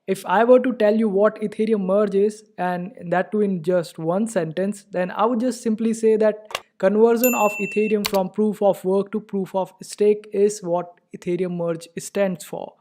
If I were to tell you what Ethereum merge is, and that too in just one sentence, then I would just simply say that conversion of Ethereum from proof of work to proof of stake is what Ethereum merge stands for.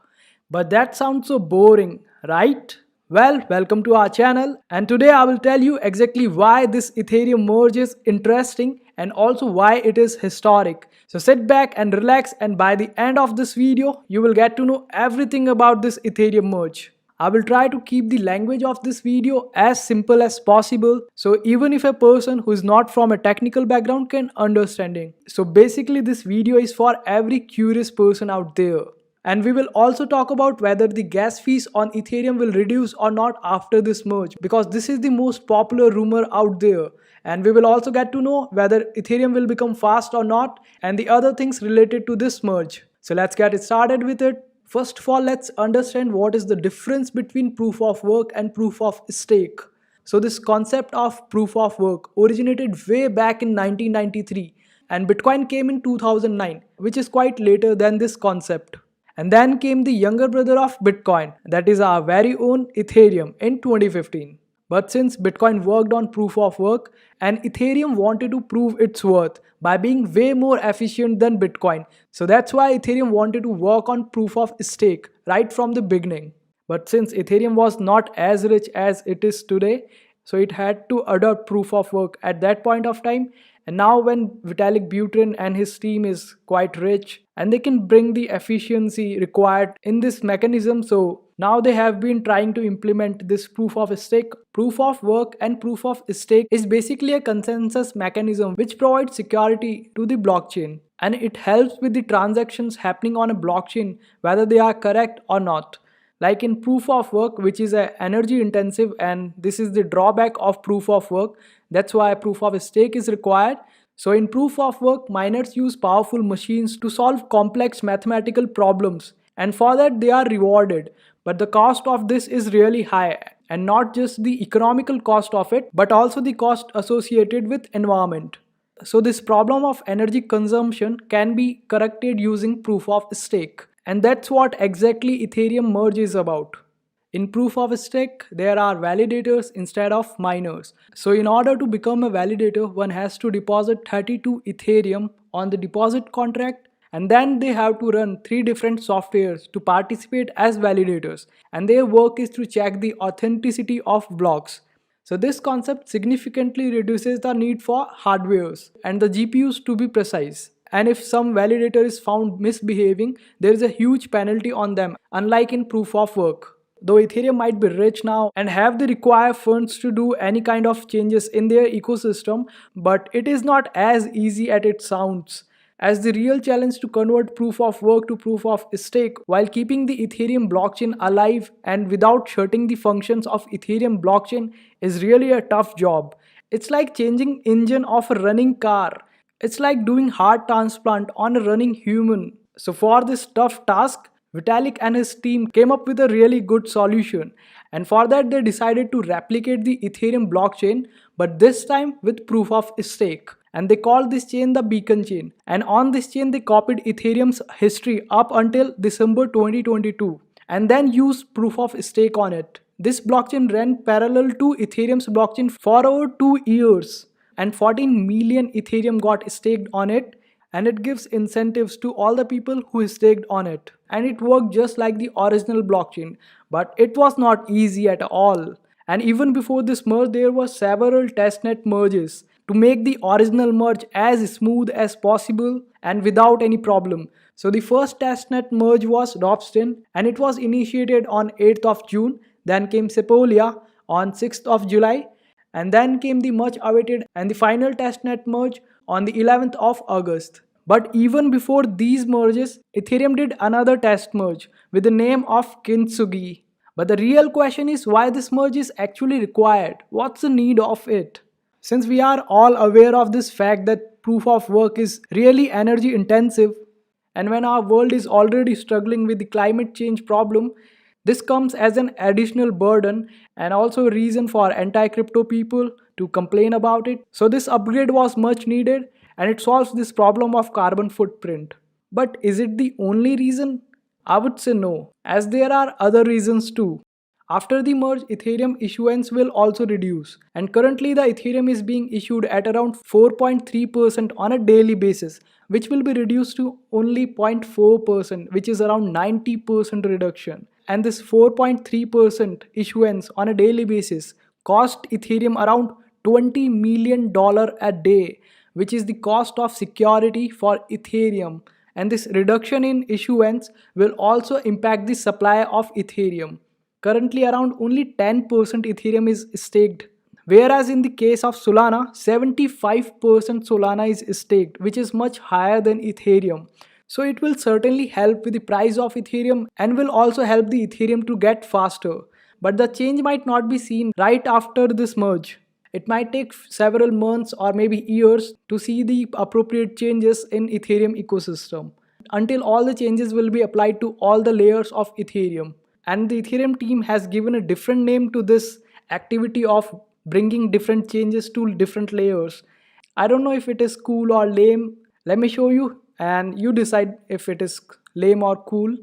But that sounds so boring, right? Well, welcome to our channel, and today I will tell you exactly why this Ethereum merge is interesting and also why it is historic. So sit back and relax, and by the end of this video, you will get to know everything about this Ethereum merge. I will try to keep the language of this video as simple as possible, so even if a person who is not from a technical background can understand it. So basically this video is for every curious person out there. And we will also talk about whether the gas fees on Ethereum will reduce or not after this merge, because this is the most popular rumor out there. And we will also get to know whether Ethereum will become fast or not and the other things related to this merge. So let's get started with it. First of all, let's understand what is the difference between proof of work and proof of stake. So this concept of proof of work originated way back in 1993 and Bitcoin came in 2009, which is quite later than this concept. And then came the younger brother of Bitcoin, that is our very own Ethereum in 2015. But since Bitcoin worked on proof of work and Ethereum wanted to prove its worth by being way more efficient than Bitcoin, so that's why Ethereum wanted to work on proof of stake right from the beginning. But since Ethereum was not as rich as it is today, so it had to adopt proof of work at that point of time. And now when Vitalik Buterin and his team is quite rich and they can bring the efficiency required in this mechanism, so now they have been trying to implement this proof of stake. Proof of work and proof of stake is basically a consensus mechanism which provides security to the blockchain, and it helps with the transactions happening on a blockchain whether they are correct or not. Like in proof of work, which is a energy intensive, and this is the drawback of proof of work, that's why proof of stake is required. So in proof of work, miners use powerful machines to solve complex mathematical problems, and for that they are rewarded. But the cost of this is really high, and not just the economical cost of it, but also the cost associated with environment. So this problem of energy consumption can be corrected using proof of stake. And that's what exactly Ethereum merge is about. In proof of stake, there are validators instead of miners. So in order to become a validator, one has to deposit 32 Ethereum on the deposit contract, and then they have to run 3 different softwares to participate as validators, and their work is to check the authenticity of blocks. So this concept significantly reduces the need for hardwares and the GPUs to be precise. And if some validator is found misbehaving, there is a huge penalty on them, unlike in proof of work. Though Ethereum might be rich now and have the required funds to do any kind of changes in their ecosystem, but it is not as easy as it sounds, as the real challenge to convert proof of work to proof of stake while keeping the Ethereum blockchain alive and without shutting the functions of Ethereum blockchain is really a tough job. It's like changing engine of a running car. It's like doing heart transplant on a running human. So for this tough task, Vitalik and his team came up with a really good solution. And for that they decided to replicate the Ethereum blockchain, but this time with proof of stake. And they called this chain the beacon chain. And on this chain they copied Ethereum's history up until December 2022 and then used proof of stake on it. This blockchain ran parallel to Ethereum's blockchain for over 2 years, and 14 million Ethereum got staked on it, and it gives incentives to all the people who staked on it. And it worked just like the original blockchain, but it was not easy at all. And even before this merge, there were several testnet merges to make the original merge as smooth as possible and without any problem. So the first testnet merge was Ropsten, and it was initiated on 8th of June. Then came Sepolia on 6th of July, and then came the much awaited and the final testnet merge on the 11th of August. But even before these merges, Ethereum did another test merge with the name of Kintsugi. But the real question is why this merge is actually required. What's the need of it? Since we are all aware of this fact that proof of work is really energy intensive, and when our world is already struggling with the climate change problem, this comes as an additional burden and also a reason for anti-crypto people to complain about it. So this upgrade was much needed, and it solves this problem of carbon footprint. But is it the only reason? I would say no, as there are other reasons too. After the merge, Ethereum issuance will also reduce. And currently, the Ethereum is being issued at around 4.3% on a daily basis, which will be reduced to only 0.4%, which is around 90% reduction. And this 4.3% issuance on a daily basis cost Ethereum around $20 million a day, which is the cost of security for Ethereum. And this reduction in issuance will also impact the supply of Ethereum. Currently, around only 10% Ethereum is staked, whereas in the case of Solana, 75% Solana is staked, which is much higher than Ethereum. So it will certainly help with the price of Ethereum and will also help the Ethereum to get faster. But the change might not be seen right after this merge. It might take several months or maybe years to see the appropriate changes in Ethereum ecosystem until all the changes will be applied to all the layers of Ethereum. And the Ethereum team has given a different name to this activity of bringing different changes to different layers. I don't know if it is cool or lame. Let me show you and you decide if it is lame or cool.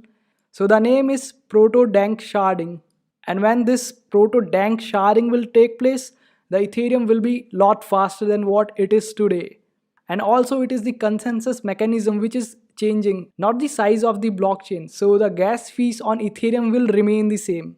So the name is Proto Dank Sharding. And when this Proto Dank Sharding will take place, the Ethereum will be lot faster than what it is today. And also it is the consensus mechanism which is changing, not the size of the blockchain. So the gas fees on Ethereum will remain the same.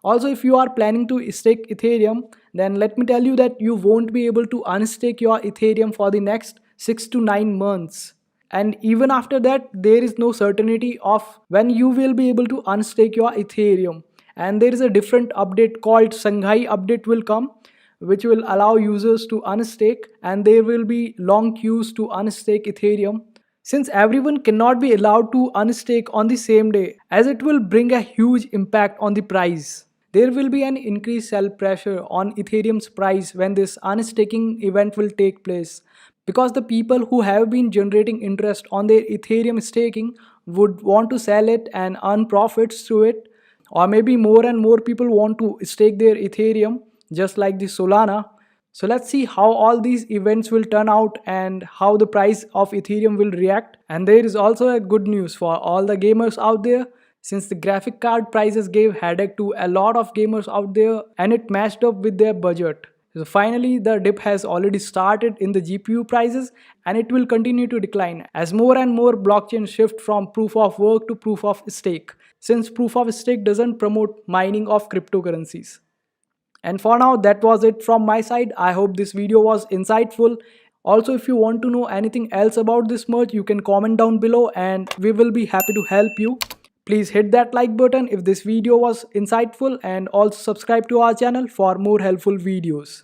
Also, if you are planning to stake Ethereum, then let me tell you that you won't be able to unstake your Ethereum for the next 6 to 9 months. And even after that, there is no certainty of when you will be able to unstake your Ethereum. And there is a different update called Shanghai update will come, which will allow users to unstake, and there will be long queues to unstake Ethereum. Since everyone cannot be allowed to unstake on the same day, as it will bring a huge impact on the price. There will be an increased sell pressure on Ethereum's price when this unstaking event will take place, because the people who have been generating interest on their Ethereum staking would want to sell it and earn profits through it, or maybe more and more people want to stake their Ethereum just like the Solana. So let's see how all these events will turn out and how the price of Ethereum will react. And there is also a good news for all the gamers out there, since the graphic card prices gave headache to a lot of gamers out there and it matched up with their budget. So finally the dip has already started in the GPU prices and it will continue to decline as more and more blockchains shift from proof of work to proof of stake, since proof of stake doesn't promote mining of cryptocurrencies. And for now, that was it from my side. I hope this video was insightful. Also, if you want to know anything else about this merge, you can comment down below and we will be happy to help you. Please hit that like button if this video was insightful and also subscribe to our channel for more helpful videos.